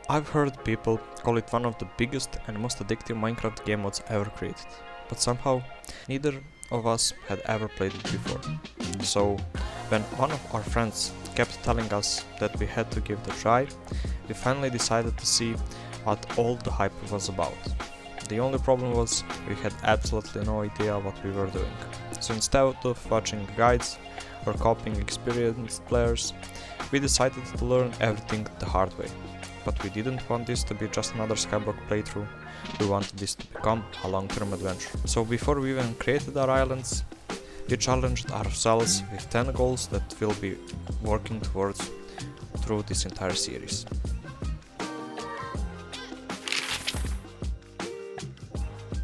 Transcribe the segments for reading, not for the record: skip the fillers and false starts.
I've heard people call it one of the biggest and most addictive Minecraft game modes ever created, but somehow neither of us had ever played it before. So when one of our friends kept telling us that we had to give it a try, we finally decided to see what all the hype was about. The only problem was we had absolutely no idea what we were doing. So instead of watching guides or copying experienced players, we decided to learn everything the hard way. But we didn't want this to be just another SkyBlock playthrough, we wanted this to become a long-term adventure. So before we even created our islands, we challenged ourselves with 10 goals that we'll be working towards through this entire series.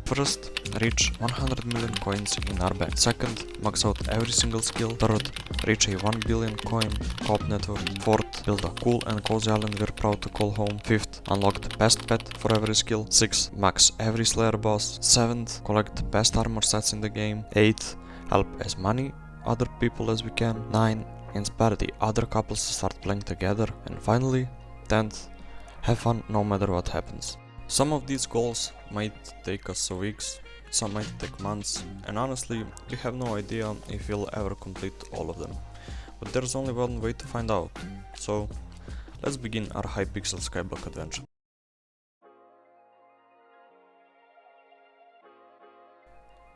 First, reach 100 million coins in our bank. Second, max out every single skill. Third, reach a 1 billion coin co-op network. Fourth, build a cool and cozy island we're proud to call home. Fifth, unlock the best pet for every skill. Sixth, max every slayer boss. Seventh, collect the best armor sets in the game. Eighth, help as many other people as we can. 9, inspire the other couples to start playing together. And finally, 10th, have fun no matter what happens. Some of these goals might take us weeks, some might take months, and honestly, we have no idea if we'll ever complete all of them. But there's only one way to find out, so let's begin our Hypixel SkyBlock adventure.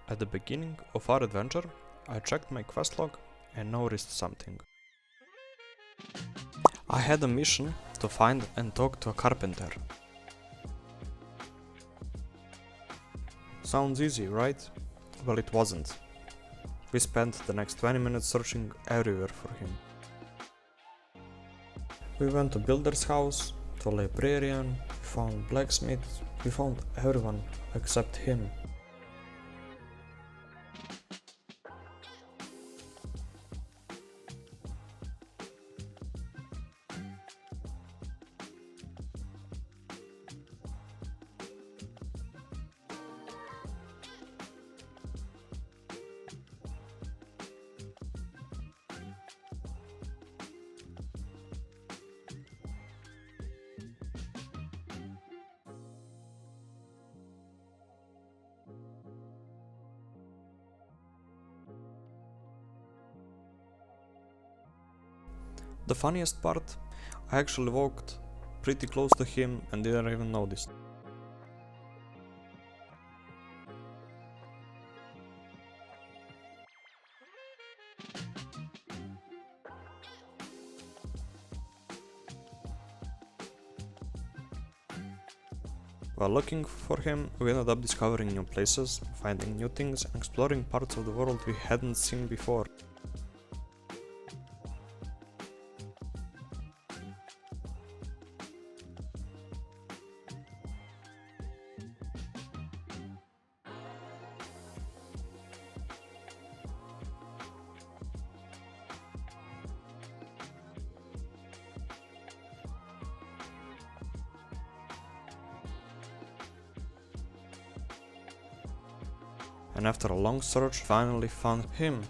At the beginning of our adventure, I checked my quest log and noticed something. I had a mission to find and talk to a carpenter. Sounds easy, right? Well, it wasn't. We spent the next 20 minutes searching everywhere for him. We went to builder's house, to librarian, we found blacksmith, we found everyone except him. The funniest part, I actually walked pretty close to him and didn't even notice. While looking for him, we ended up discovering new places, finding new things, and exploring parts of the world we hadn't seen before. And after a long search, finally found him.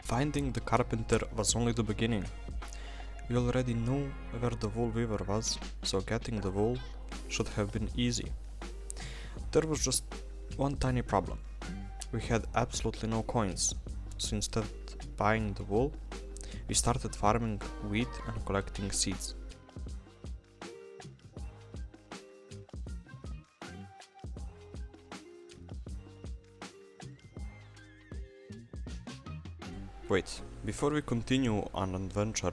Finding the carpenter was only the beginning. We already knew where the wool weaver was, so getting the wool should have been easy. There was just one tiny problem. We had absolutely no coins, so instead of buying the wool, we started farming wheat and collecting seeds. Wait, before we continue on an adventure,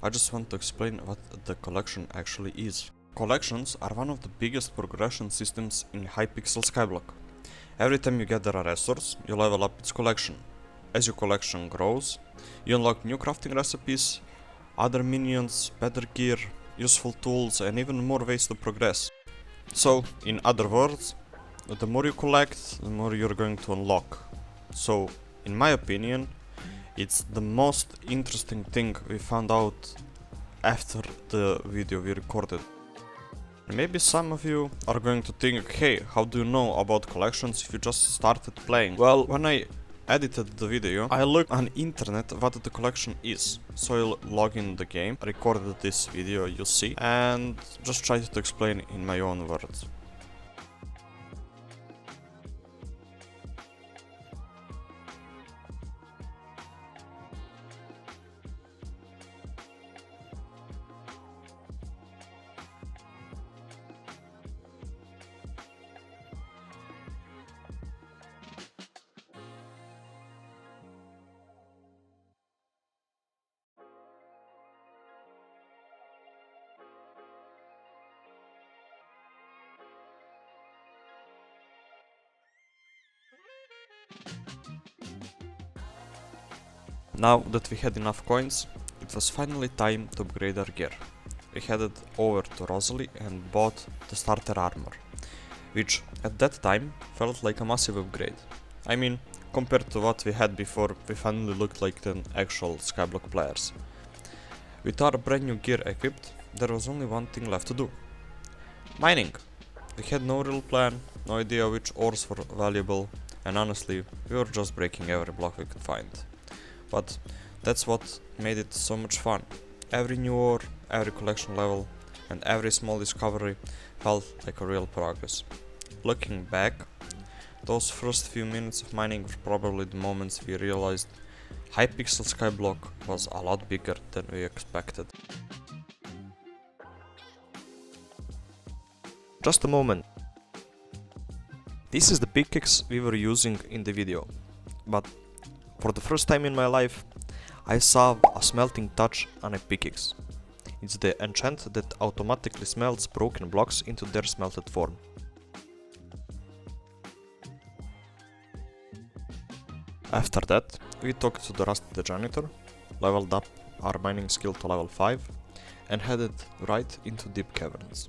I just want to explain what the collection actually is. Collections are one of the biggest progression systems in Hypixel SkyBlock. Every time you gather a resource, you level up its collection. as your collection grows, you unlock new crafting recipes, other minions, better gear, useful tools, and even more ways to progress. So, in other words, the more you collect, the more you're going to unlock. So, in my opinion, it's the most interesting thing we found out after the video we recorded. Maybe some of you are going to think, hey, how do you know about collections if you just started playing? Well, when I edited the video, I looked on internet what the collection is. So I'll log in the game, recorded this video you see, and just tried to explain in my own words. Now that we had enough coins, it was finally time to upgrade our gear. We headed over to Rosalie and bought the starter armor, which at that time felt like a massive upgrade. I mean, compared to what we had before, we finally looked like the actual SkyBlock players. With our brand new gear equipped, there was only one thing left to do. Mining! We had no real plan, no idea which ores were valuable, and honestly, we were just breaking every block we could find. But that's what made it so much fun. Every new ore, every collection level, and every small discovery felt like a real progress. Looking back, those first few minutes of mining were probably the moments we realized Hypixel SkyBlock was a lot bigger than we expected. Just a moment. This is the pickaxe we were using in the video, but for the first time in my life, I saw a smelting touch on a pickaxe. It's the enchant that automatically smelts broken blocks into their smelted form. After that, we talked to the Rusty the Janitor, leveled up our mining skill to level 5, and headed right into deep caverns.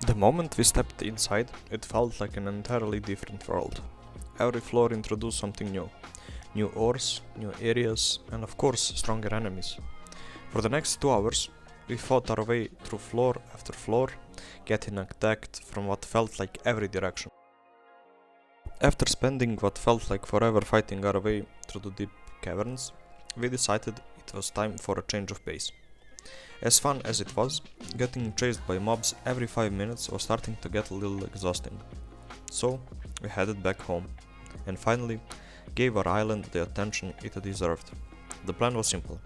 The moment we stepped inside, it felt like an entirely different world. Every floor introduced something new. New ores, new areas, and of course stronger enemies. For the next 2 hours, we fought our way through floor after floor, getting attacked from what felt like every direction. After spending what felt like forever fighting our way through the deep caverns, we decided it was time for a change of pace. As fun as it was, getting chased by mobs every 5 minutes was starting to get a little exhausting. So, we headed back home, and finally gave our island the attention it deserved. The plan was simple: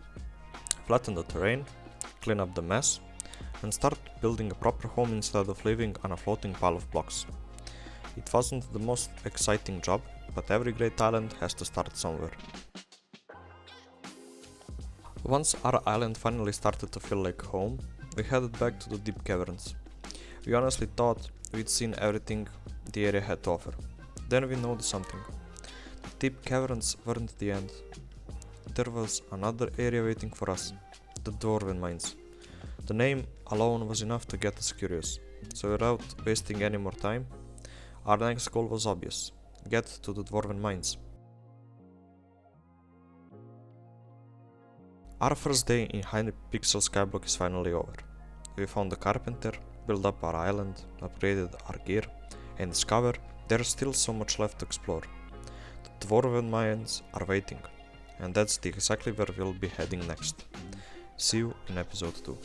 flatten the terrain, clean up the mess, and start building a proper home instead of living on a floating pile of blocks. It wasn't the most exciting job, but every great island has to start somewhere. Once our island finally started to feel like home, we headed back to the deep caverns. We honestly thought we'd seen everything the area had to offer. Then we noticed something. The deep caverns weren't the end. There was another area waiting for us, the Dwarven Mines. The name alone was enough to get us curious, so without wasting any more time, our next goal was obvious: get to the Dwarven Mines. Our first day in Hypixel SkyBlock is finally over. We found the carpenter, built up our island, upgraded our gear, and discovered there's still so much left to explore. The Dwarven Mines are waiting, and that's exactly where we'll be heading next. See you in episode 2.